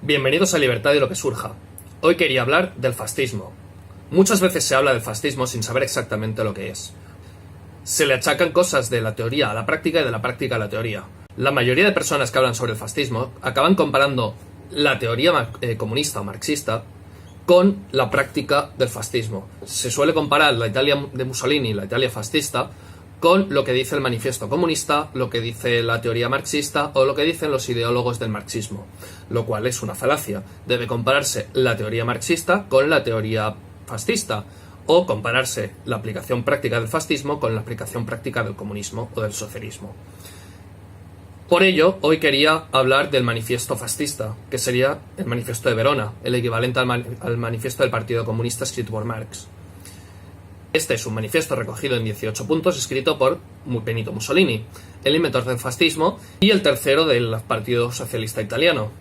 Bienvenidos a Libertad y lo que surja. Hoy quería hablar del fascismo. Muchas veces se habla del fascismo sin saber exactamente lo que es. Se le achacan cosas de la teoría a la práctica y de la práctica a la teoría. La mayoría de personas que hablan sobre el fascismo acaban comparando la teoría comunista o marxista con la práctica del fascismo. Se suele comparar la Italia de Mussolini, la Italia fascista, con lo que dice el manifiesto comunista, lo que dice la teoría marxista o lo que dicen los ideólogos del marxismo, lo cual es una falacia. Debe compararse la teoría marxista con la teoría fascista o compararse la aplicación práctica del fascismo con la aplicación práctica del comunismo o del socialismo. Por ello, hoy quería hablar del manifiesto fascista, que sería el manifiesto de Verona, el equivalente al manifiesto del Partido Comunista escrito por Marx. Este es un manifiesto recogido en 18 puntos escrito por Benito Mussolini, el inventor del fascismo y el tercero del Partido Socialista Italiano,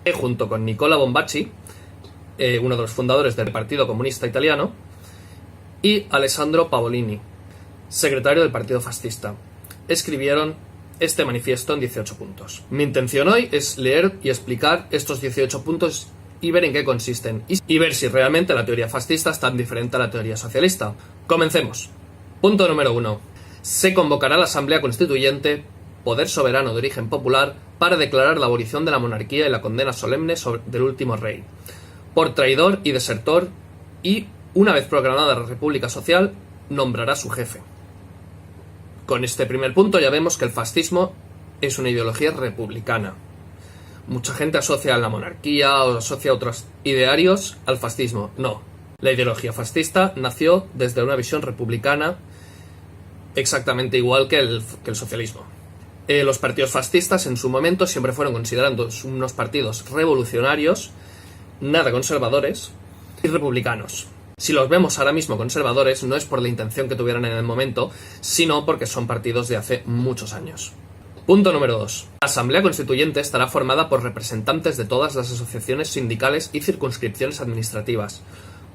que junto con Nicola Bombacci, uno de los fundadores del Partido Comunista Italiano, y Alessandro Pavolini, secretario del Partido Fascista, escribieron este manifiesto en 18 puntos. Mi intención hoy es leer y explicar estos 18 puntos y ver en qué consisten, y ver si realmente la teoría fascista es tan diferente a la teoría socialista. Comencemos. Punto número 1. Se convocará la Asamblea Constituyente, poder soberano de origen popular, para declarar la abolición de la monarquía y la condena solemne del último rey, por traidor y desertor, y, una vez proclamada la República Social, nombrará su jefe. Con este primer punto ya vemos que el fascismo es una ideología republicana. Mucha gente asocia a la monarquía o asocia a otros idearios al fascismo. No. La ideología fascista nació desde una visión republicana exactamente igual que el socialismo. Los partidos fascistas en su momento siempre fueron considerados unos partidos revolucionarios, nada conservadores y republicanos. Si los vemos ahora mismo conservadores, no es por la intención que tuvieran en el momento, sino porque son partidos de hace muchos años. Punto número 2. La Asamblea Constituyente estará formada por representantes de todas las asociaciones sindicales y circunscripciones administrativas,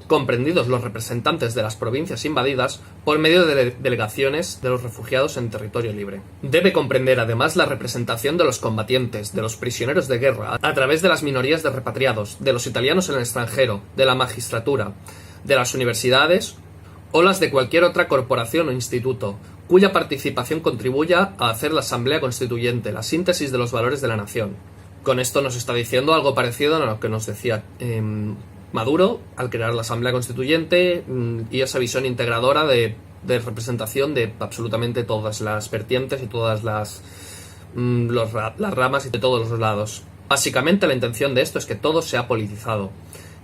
comprendidos los representantes de las provincias invadidas por medio de delegaciones de los refugiados en territorio libre. Debe comprender además la representación de los combatientes, de los prisioneros de guerra, a través de las minorías de repatriados, de los italianos en el extranjero, de la magistratura, de las universidades o las de cualquier otra corporación o instituto, cuya participación contribuya a hacer la Asamblea Constituyente, la síntesis de los valores de la nación. Con esto nos está diciendo algo parecido a lo que nos decía Maduro al crear la Asamblea Constituyente y esa visión integradora de representación de absolutamente todas las vertientes y todas las ramas y de todos los lados. Básicamente la intención de esto es que todo sea politizado,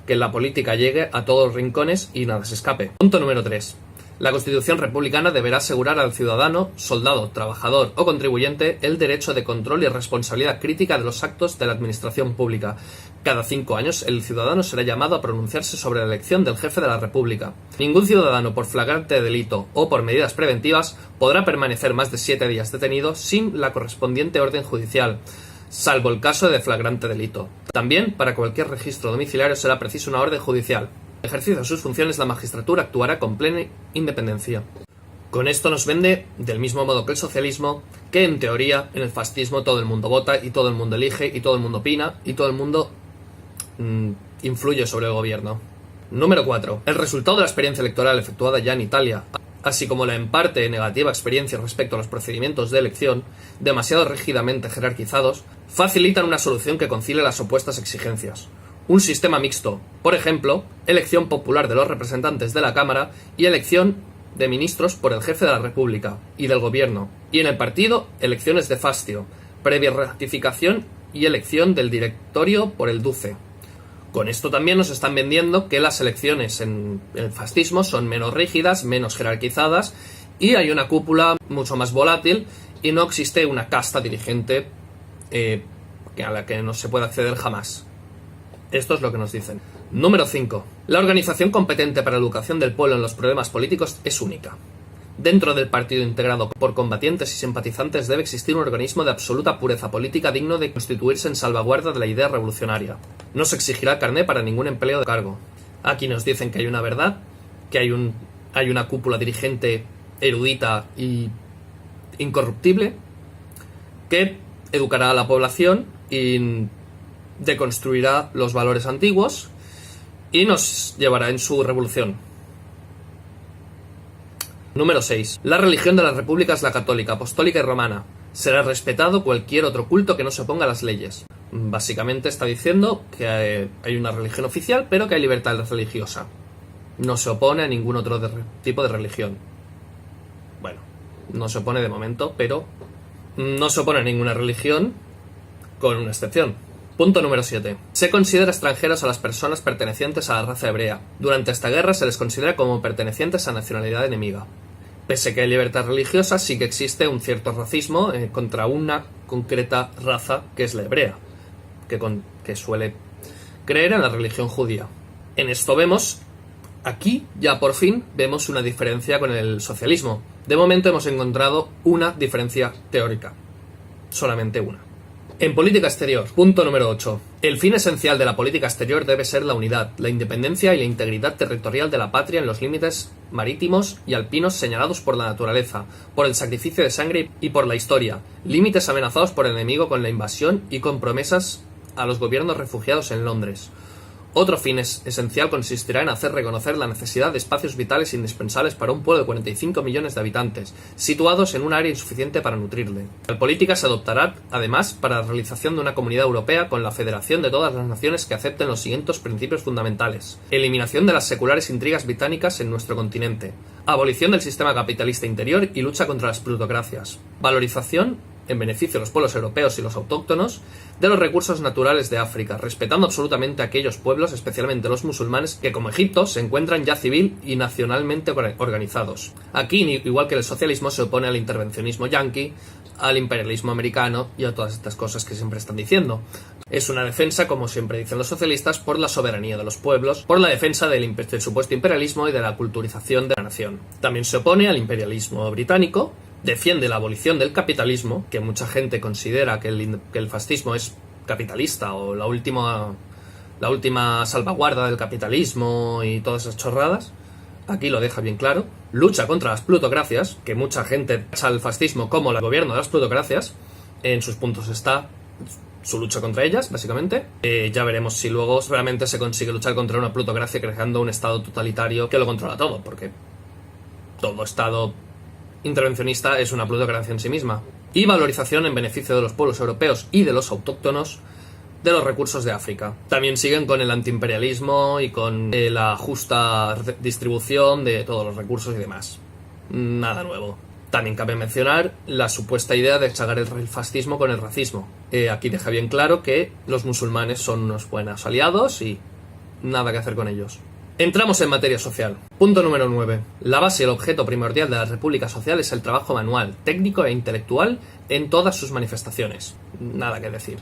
que la política llegue a todos los rincones y nada se escape. Punto número 3. La Constitución republicana deberá asegurar al ciudadano, soldado, trabajador o contribuyente el derecho de control y responsabilidad crítica de los actos de la administración pública. Cada 5 años el ciudadano será llamado a pronunciarse sobre la elección del jefe de la República. Ningún ciudadano por flagrante delito o por medidas preventivas podrá permanecer más de 7 días detenido sin la correspondiente orden judicial, salvo el caso de flagrante delito. También, para cualquier registro domiciliario será preciso una orden judicial. En ejercicio de sus funciones, la magistratura actuará con plena independencia. Con esto nos vende, del mismo modo que el socialismo, que en teoría en el fascismo todo el mundo vota y todo el mundo elige y todo el mundo opina y todo el mundo influye sobre el gobierno. Número 4. El resultado de la experiencia electoral efectuada ya en Italia, así como la en parte negativa experiencia respecto a los procedimientos de elección, demasiado rígidamente jerarquizados, facilitan una solución que concilie las opuestas exigencias. Un sistema mixto, por ejemplo, elección popular de los representantes de la Cámara y elección de ministros por el jefe de la República y del Gobierno, y en el partido, elecciones de fastio, previa ratificación y elección del directorio por el duce. Con esto también nos están vendiendo que las elecciones en el fascismo son menos rígidas, menos jerarquizadas y hay una cúpula mucho más volátil y no existe una casta dirigente a la que no se puede acceder jamás. Esto es lo que nos dicen. Número 5. La organización competente para la educación del pueblo en los problemas políticos es única. Dentro del partido integrado por combatientes y simpatizantes debe existir un organismo de absoluta pureza política digno de constituirse en salvaguarda de la idea revolucionaria. No se exigirá carné para ningún empleo de cargo. Aquí nos dicen que hay una verdad, que hay una cúpula dirigente erudita y incorruptible, que educará a la población y deconstruirá los valores antiguos y nos llevará en su revolución. Número 6. La religión de la República es la católica, apostólica y romana. Será respetado cualquier otro culto que no se oponga a las leyes. Básicamente está diciendo que hay una religión oficial, pero que hay libertad religiosa. No se opone a ningún otro tipo de religión. Bueno, no se opone de momento, pero no se opone a ninguna religión, con una excepción. Punto número 7. Se considera extranjeros a las personas pertenecientes a la raza hebrea. Durante esta guerra se les considera como pertenecientes a nacionalidad enemiga. Pese a que hay libertad religiosa, sí que existe un cierto racismo contra una concreta raza que es la hebrea, que suele creer en la religión judía. En esto aquí ya por fin vemos una diferencia con el socialismo. De momento hemos encontrado una diferencia teórica, solamente una. En política exterior, punto número 8. El fin esencial de la política exterior debe ser la unidad, la independencia y la integridad territorial de la patria en los límites marítimos y alpinos señalados por la naturaleza, por el sacrificio de sangre y por la historia, límites amenazados por el enemigo con la invasión y con promesas a los gobiernos refugiados en Londres. Otro fin esencial consistirá en hacer reconocer la necesidad de espacios vitales indispensables para un pueblo de 45 millones de habitantes, situados en un área insuficiente para nutrirle. La política se adoptará, además, para la realización de una comunidad europea con la federación de todas las naciones que acepten los siguientes principios fundamentales: eliminación de las seculares intrigas británicas en nuestro continente, abolición del sistema capitalista interior y lucha contra las plutocracias, valorización en beneficio de los pueblos europeos y los autóctonos, de los recursos naturales de África, respetando absolutamente a aquellos pueblos, especialmente los musulmanes, que como Egipto se encuentran ya civil y nacionalmente organizados. Aquí, igual que el socialismo, se opone al intervencionismo yanqui, al imperialismo americano y a todas estas cosas que siempre están diciendo. Es una defensa, como siempre dicen los socialistas, por la soberanía de los pueblos, por la defensa del supuesto imperialismo y de la culturización de la nación. También se opone al imperialismo británico, defiende la abolición del capitalismo, que mucha gente considera que el fascismo es capitalista o la última salvaguarda del capitalismo y todas esas chorradas. Aquí lo deja bien claro. Lucha contra las plutocracias, que mucha gente tacha al fascismo como el gobierno de las plutocracias. En sus puntos está su lucha contra ellas, básicamente. Ya veremos si luego realmente se consigue luchar contra una plutocracia creando un estado totalitario que lo controla todo, porque todo estado intervencionista es una plutocracia en sí misma. Y valorización en beneficio de los pueblos europeos y de los autóctonos de los recursos de África. También siguen con el antiimperialismo y con la justa distribución de todos los recursos y demás. Nada nuevo. También cabe mencionar la supuesta idea de chagar el fascismo con el racismo. Aquí deja bien claro que los musulmanes son unos buenos aliados y nada que hacer con ellos. Entramos en materia social. Punto número 9. La base y el objeto primordial de la República Social es el trabajo manual, técnico e intelectual en todas sus manifestaciones. Nada que decir.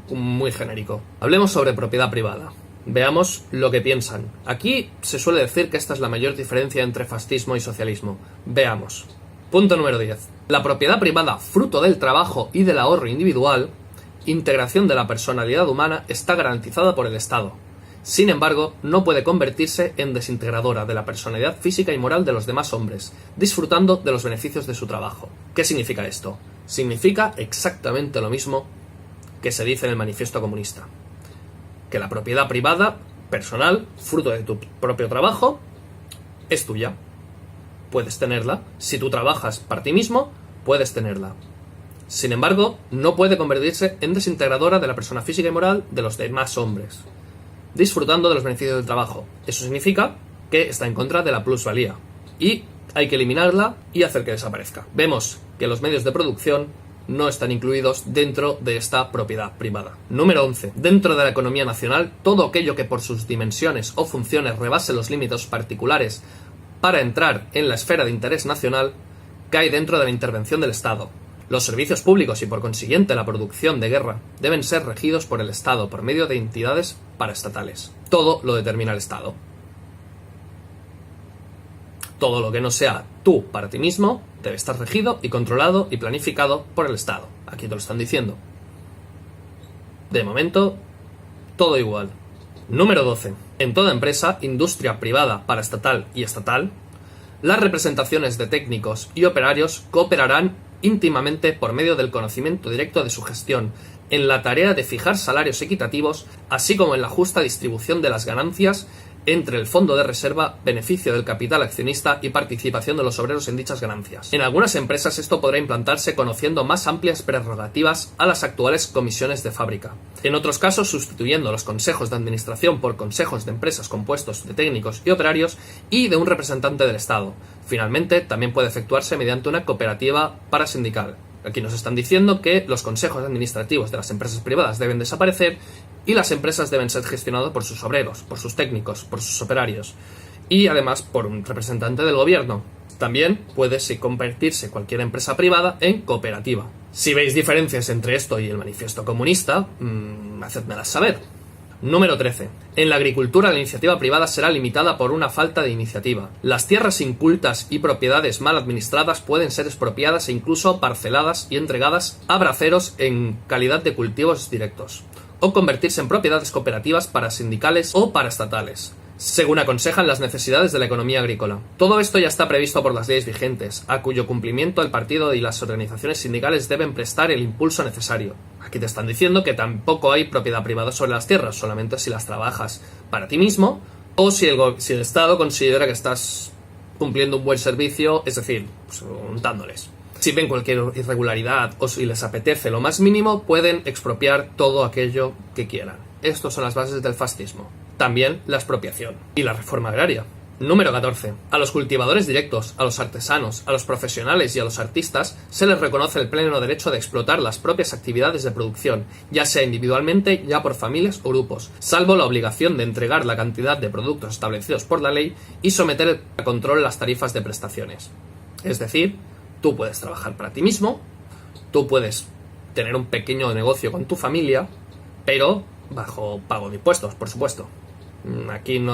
Muy genérico. Hablemos sobre propiedad privada. Veamos lo que piensan. Aquí se suele decir que esta es la mayor diferencia entre fascismo y socialismo. Veamos. Punto número 10. La propiedad privada, fruto del trabajo y del ahorro individual, integración de la personalidad humana, está garantizada por el Estado. Sin embargo, no puede convertirse en desintegradora de la personalidad física y moral de los demás hombres, disfrutando de los beneficios de su trabajo. ¿Qué significa esto? Significa exactamente lo mismo que se dice en el manifiesto comunista. Que la propiedad privada, personal, fruto de tu propio trabajo, es tuya. Puedes tenerla. Si tú trabajas para ti mismo, puedes tenerla. Sin embargo, no puede convertirse en desintegradora de la persona física y moral de los demás hombres, disfrutando de los beneficios del trabajo. Eso significa que está en contra de la plusvalía y hay que eliminarla y hacer que desaparezca. Vemos que los medios de producción no están incluidos dentro de esta propiedad privada. Número 11. Dentro de la economía nacional, todo aquello que por sus dimensiones o funciones rebase los límites particulares para entrar en la esfera de interés nacional cae dentro de la intervención del Estado. Los servicios públicos y por consiguiente la producción de guerra deben ser regidos por el Estado por medio de entidades paraestatales. Todo lo determina el Estado. Todo lo que no sea tú para ti mismo debe estar regido y controlado y planificado por el Estado. Aquí te lo están diciendo. De momento, todo igual. Número 12. En toda empresa, industria privada, paraestatal y estatal, las representaciones de técnicos y operarios cooperarán íntimamente por medio del conocimiento directo de su gestión en la tarea de fijar salarios equitativos, así como en la justa distribución de las ganancias entre el fondo de reserva, beneficio del capital accionista y participación de los obreros en dichas ganancias. En algunas empresas esto podrá implantarse conociendo más amplias prerrogativas a las actuales comisiones de fábrica. En otros casos, sustituyendo los consejos de administración por consejos de empresas compuestos de técnicos y operarios y de un representante del Estado. Finalmente, también puede efectuarse mediante una cooperativa parasindical. Aquí nos están diciendo que los consejos administrativos de las empresas privadas deben desaparecer y las empresas deben ser gestionadas por sus obreros, por sus técnicos, por sus operarios y además por un representante del gobierno. También puede convertirse cualquier empresa privada en cooperativa. Si veis diferencias entre esto y el manifiesto comunista, hacedmelas saber. Número 13. En la agricultura la iniciativa privada será limitada por una falta de iniciativa. Las tierras incultas y propiedades mal administradas pueden ser expropiadas e incluso parceladas y entregadas a braceros en calidad de cultivos directos, o convertirse en propiedades cooperativas parasindicales o paraestatales, según aconsejan las necesidades de la economía agrícola. Todo esto ya está previsto por las leyes vigentes, a cuyo cumplimiento el partido y las organizaciones sindicales deben prestar el impulso necesario. Aquí te están diciendo que tampoco hay propiedad privada sobre las tierras, solamente si las trabajas para ti mismo o si el Estado considera que estás cumpliendo un buen servicio, es decir, pues, untándoles. Si ven cualquier irregularidad o si les apetece lo más mínimo, pueden expropiar todo aquello que quieran. Estas son las bases del fascismo. También la expropiación y la reforma agraria. Número 14. A los cultivadores directos, a los artesanos, a los profesionales y a los artistas se les reconoce el pleno derecho de explotar las propias actividades de producción, ya sea individualmente, ya por familias o grupos, salvo la obligación de entregar la cantidad de productos establecidos por la ley y someter a control las tarifas de prestaciones. Es decir, tú puedes trabajar para ti mismo, tú puedes tener un pequeño negocio con tu familia, pero bajo pago de impuestos, por supuesto. Aquí en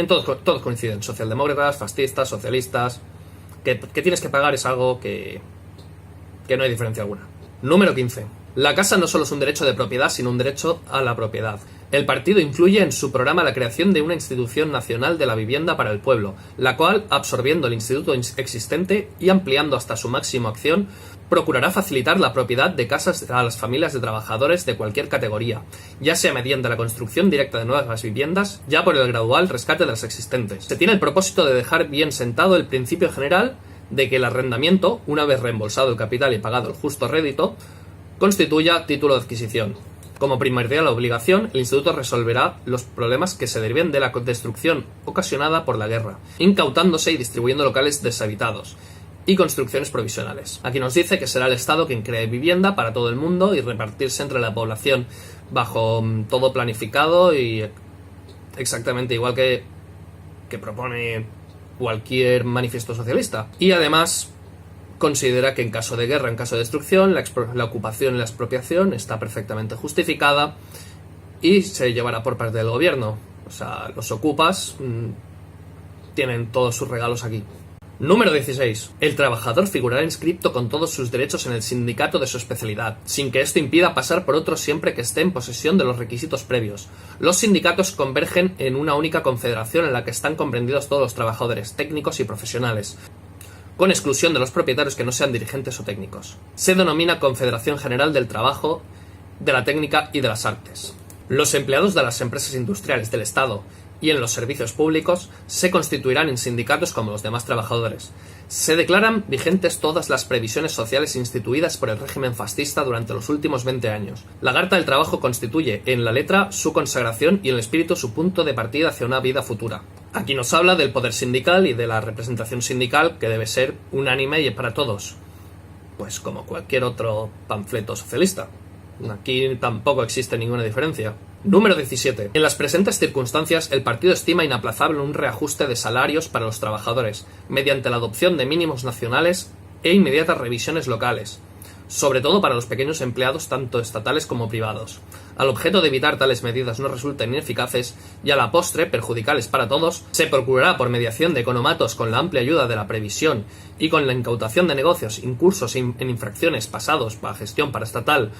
todos coinciden, socialdemócratas, fascistas, socialistas, que tienes que pagar es algo que no hay diferencia alguna. Número 15. La casa no solo es un derecho de propiedad, sino un derecho a la propiedad. El partido incluye en su programa la creación de una institución nacional de la vivienda para el pueblo, la cual, absorbiendo el instituto existente y ampliando hasta su máxima acción, procurará facilitar la propiedad de casas a las familias de trabajadores de cualquier categoría, ya sea mediante la construcción directa de nuevas viviendas, ya por el gradual rescate de las existentes. Se tiene el propósito de dejar bien sentado el principio general de que el arrendamiento, una vez reembolsado el capital y pagado el justo rédito, constituya título de adquisición. Como primordial obligación, el Instituto resolverá los problemas que se deriven de la destrucción ocasionada por la guerra, incautándose y distribuyendo locales deshabitados y construcciones provisionales. Aquí nos dice que será el Estado quien cree vivienda para todo el mundo y repartirse entre la población bajo todo planificado y exactamente igual que propone cualquier manifiesto socialista. Y además considera que en caso de guerra, en caso de destrucción, la ocupación y la expropiación está perfectamente justificada y se llevará por parte del gobierno. O sea, los ocupas tienen todos sus regalos aquí. Número 16. El trabajador figurará inscrito con todos sus derechos en el sindicato de su especialidad, sin que esto impida pasar por otro siempre que esté en posesión de los requisitos previos. Los sindicatos convergen en una única confederación en la que están comprendidos todos los trabajadores, técnicos y profesionales, con exclusión de los propietarios que no sean dirigentes o técnicos. Se denomina Confederación General del Trabajo, de la Técnica y de las Artes. Los empleados de las empresas industriales del Estado y en los servicios públicos se constituirán en sindicatos como los demás trabajadores. Se declaran vigentes todas las previsiones sociales instituidas por el régimen fascista durante los últimos 20 años. La Carta del Trabajo constituye en la letra su consagración y en el espíritu su punto de partida hacia una vida futura. Aquí nos habla del poder sindical y de la representación sindical que debe ser unánime y para todos, pues como cualquier otro panfleto socialista. Aquí tampoco existe ninguna diferencia. Número 17. En las presentes circunstancias, el partido estima inaplazable un reajuste de salarios para los trabajadores, mediante la adopción de mínimos nacionales e inmediatas revisiones locales, sobre todo para los pequeños empleados tanto estatales como privados. Al objeto de evitar tales medidas no resulten ineficaces y a la postre perjudiciales para todos, se procurará por mediación de economatos con la amplia ayuda de la previsión y con la incautación de negocios incursos en infracciones pasados para gestión paraestatal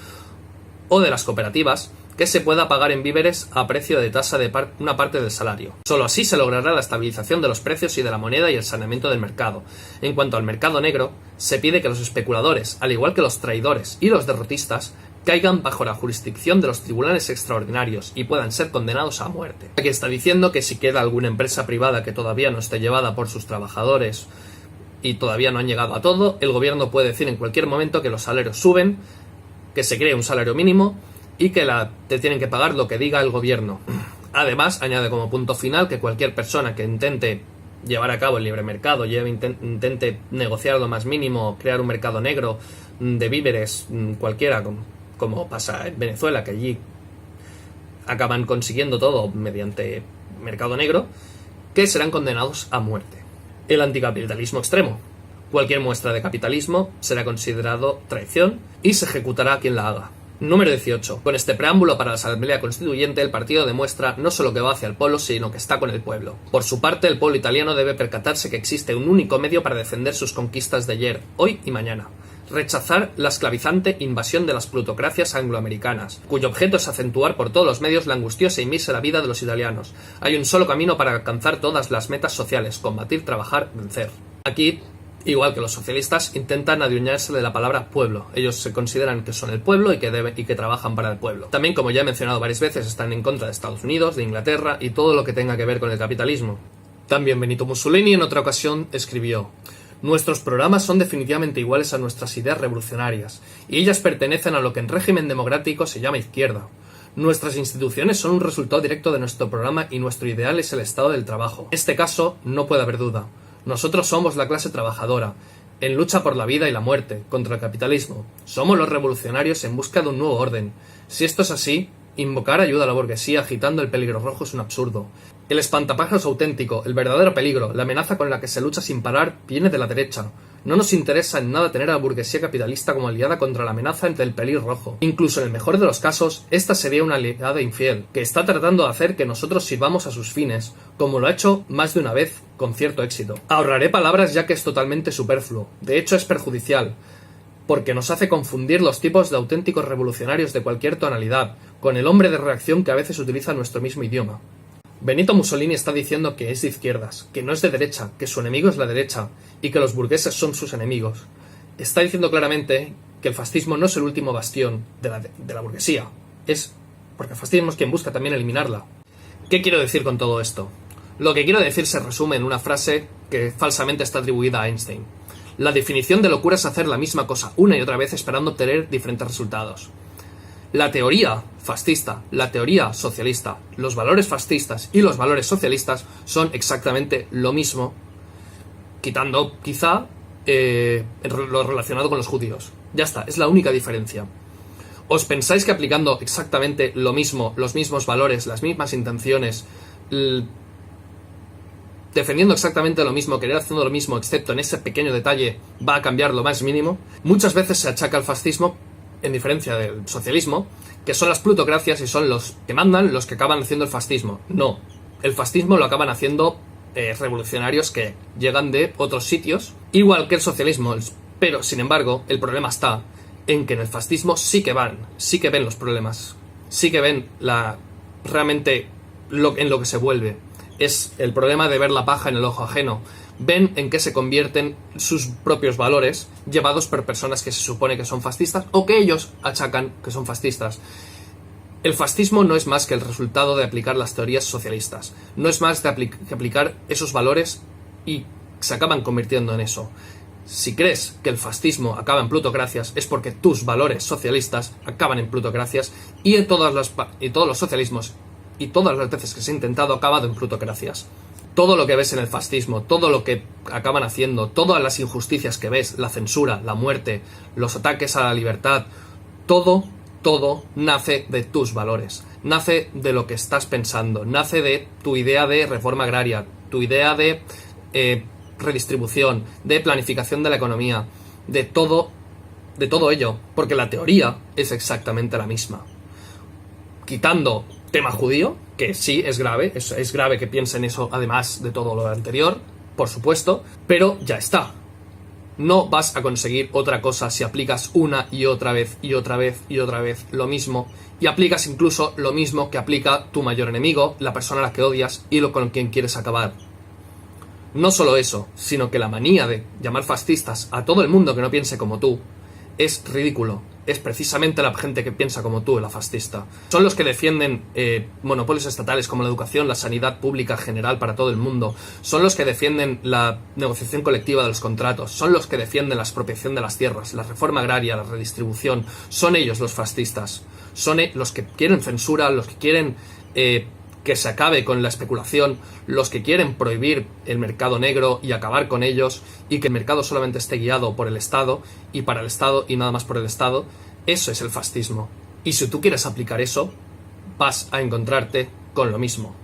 o de las cooperativas, que se pueda pagar en víveres a precio de tasa de una parte del salario. Solo así se logrará la estabilización de los precios y de la moneda y el saneamiento del mercado. En cuanto al mercado negro, se pide que los especuladores, al igual que los traidores y los derrotistas, caigan bajo la jurisdicción de los tribunales extraordinarios y puedan ser condenados a muerte. Aquí está diciendo que si queda alguna empresa privada que todavía no esté llevada por sus trabajadores y todavía no han llegado a todo, el gobierno puede decir en cualquier momento que los salarios suben, que se cree un salario mínimo y que te tienen que pagar lo que diga el gobierno. Además, añade como punto final que cualquier persona que intente llevar a cabo el libre mercado, intente negociar lo más mínimo, crear un mercado negro de víveres cualquiera, como pasa en Venezuela, que allí acaban consiguiendo todo mediante mercado negro, que serán condenados a muerte. El anticapitalismo extremo. Cualquier muestra de capitalismo será considerado traición y se ejecutará a quien la haga. Número 18. Con este preámbulo para la Asamblea Constituyente, el partido demuestra no solo que va hacia el pueblo, sino que está con el pueblo. Por su parte, el pueblo italiano debe percatarse que existe un único medio para defender sus conquistas de ayer, hoy y mañana. Rechazar la esclavizante invasión de las plutocracias angloamericanas, cuyo objeto es acentuar por todos los medios la angustiosa y mísera vida de los italianos. Hay un solo camino para alcanzar todas las metas sociales: combatir, trabajar, vencer. Aquí, igual que los socialistas, intentan adueñarse de la palabra pueblo. Ellos se consideran que son el pueblo y que trabajan para el pueblo. También, como ya he mencionado varias veces, están en contra de Estados Unidos, de Inglaterra y todo lo que tenga que ver con el capitalismo. También Benito Mussolini en otra ocasión escribió: nuestros programas son definitivamente iguales a nuestras ideas revolucionarias, y ellas pertenecen a lo que en régimen democrático se llama izquierda. Nuestras instituciones son un resultado directo de nuestro programa y nuestro ideal es el estado del trabajo. En este caso, no puede haber duda. Nosotros somos la clase trabajadora, en lucha por la vida y la muerte, contra el capitalismo. Somos los revolucionarios en busca de un nuevo orden. Si esto es así, invocar ayuda a la burguesía agitando el peligro rojo es un absurdo. El espantapájaros auténtico, el verdadero peligro, la amenaza con la que se lucha sin parar, viene de la derecha. No nos interesa en nada tener a la burguesía capitalista como aliada contra la amenaza entre el peligro rojo. Incluso en el mejor de los casos, esta sería una aliada infiel, que está tratando de hacer que nosotros sirvamos a sus fines, como lo ha hecho más de una vez, con cierto éxito. Ahorraré palabras ya que es totalmente superfluo. De hecho, es perjudicial, porque nos hace confundir los tipos de auténticos revolucionarios de cualquier tonalidad, con el hombre de reacción que a veces utiliza nuestro mismo idioma. Benito Mussolini está diciendo que es de izquierdas, que no es de derecha, que su enemigo es la derecha y que los burgueses son sus enemigos. Está diciendo claramente que el fascismo no es el último bastión de la burguesía, es porque el fascismo es quien busca también eliminarla. ¿Qué quiero decir con todo esto? Lo que quiero decir se resume en una frase que falsamente está atribuida a Einstein. La definición de locura es hacer la misma cosa una y otra vez esperando obtener diferentes resultados. La teoría fascista, la teoría socialista, los valores fascistas y los valores socialistas son exactamente lo mismo, quitando quizá lo relacionado con los judíos. Ya está, es la única diferencia. ¿Os pensáis que aplicando exactamente lo mismo, los mismos valores, las mismas intenciones, defendiendo exactamente lo mismo, querer haciendo lo mismo, excepto en ese pequeño detalle, va a cambiar lo más mínimo? Muchas veces se achaca al fascismo, en diferencia del socialismo, que son las plutocracias y son los que mandan los que acaban haciendo el fascismo. No, el fascismo lo acaban haciendo revolucionarios que llegan de otros sitios, igual que el socialismo, pero sin embargo el problema está en que en el fascismo sí que ven los problemas, sí que ven realmente en lo que se vuelve. Es el problema de ver la paja en el ojo ajeno. Ven en qué se convierten sus propios valores, llevados por personas que se supone que son fascistas o que ellos achacan que son fascistas. El fascismo no es más que el resultado de aplicar las teorías socialistas. No es más que aplicar esos valores y se acaban convirtiendo en eso. Si crees que el fascismo acaba en plutocracias es porque tus valores socialistas acaban en plutocracias y todos los socialismos y todas las veces que se ha intentado ha acabado en plutocracias. Todo lo que ves en el fascismo, todo lo que acaban haciendo, todas las injusticias que ves, la censura, la muerte, los ataques a la libertad, todo nace de tus valores, nace de lo que estás pensando, nace de tu idea de reforma agraria, tu idea de redistribución, de planificación de la economía, de todo ello, porque la teoría es exactamente la misma. Quitando tema judío, que sí es grave, es grave que piensen eso además de todo lo anterior, por supuesto, pero ya está. No vas a conseguir otra cosa si aplicas una y otra vez y otra vez y otra vez lo mismo, y aplicas incluso lo mismo que aplica tu mayor enemigo, la persona a la que odias y lo con quien quieres acabar. No solo eso, sino que la manía de llamar fascistas a todo el mundo que no piense como tú es ridículo. Es precisamente la gente que piensa como tú la fascista. Son los que defienden monopolios estatales como la educación, la sanidad pública general para todo el mundo. Son los que defienden la negociación colectiva de los contratos. Son los que defienden la expropiación de las tierras, la reforma agraria, la redistribución. Son ellos los fascistas. Son los que quieren censura, los que quieren que se acabe con la especulación, los que quieren prohibir el mercado negro y acabar con ellos, y que el mercado solamente esté guiado por el Estado y para el Estado y nada más por el Estado. Eso es el fascismo. Y si tú quieres aplicar eso, vas a encontrarte con lo mismo.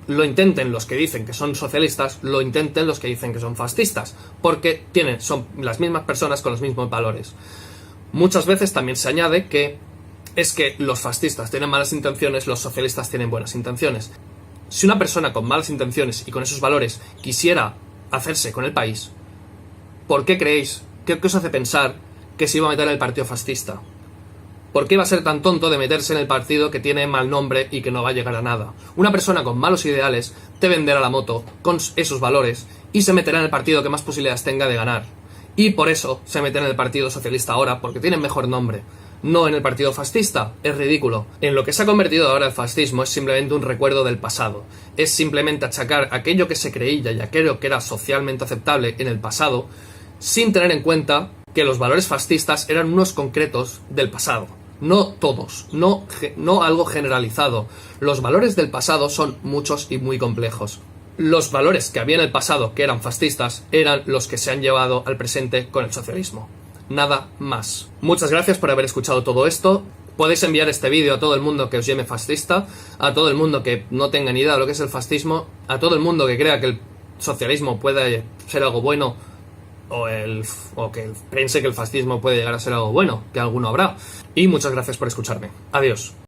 Lo intenten los que dicen que son socialistas, lo intenten los que dicen que son fascistas, porque son las mismas personas con los mismos valores. Muchas veces también se añade que es que los fascistas tienen malas intenciones, los socialistas tienen buenas intenciones. Si una persona con malas intenciones y con esos valores quisiera hacerse con el país, ¿por qué creéis? ¿Qué os hace pensar que se iba a meter en el partido fascista? ¿Por qué va a ser tan tonto de meterse en el partido que tiene mal nombre y que no va a llegar a nada? Una persona con malos ideales te venderá la moto con esos valores y se meterá en el partido que más posibilidades tenga de ganar. Y por eso se mete en el partido socialista ahora, porque tiene mejor nombre. No en el partido fascista. Es ridículo. En lo que se ha convertido ahora el fascismo es simplemente un recuerdo del pasado. Es simplemente achacar aquello que se creía y aquello que era socialmente aceptable en el pasado, sin tener en cuenta que los valores fascistas eran unos concretos del pasado. No todos, no algo generalizado. Los valores del pasado son muchos y muy complejos. Los valores que había en el pasado que eran fascistas eran los que se han llevado al presente con el socialismo. Nada más. Muchas gracias por haber escuchado todo esto. Podéis enviar este vídeo a todo el mundo que os llame fascista, a todo el mundo que no tenga ni idea de lo que es el fascismo, a todo el mundo que crea que el socialismo puede ser algo bueno, o que piense que el fascismo puede llegar a ser algo bueno, que alguno habrá. Y muchas gracias por escucharme. Adiós.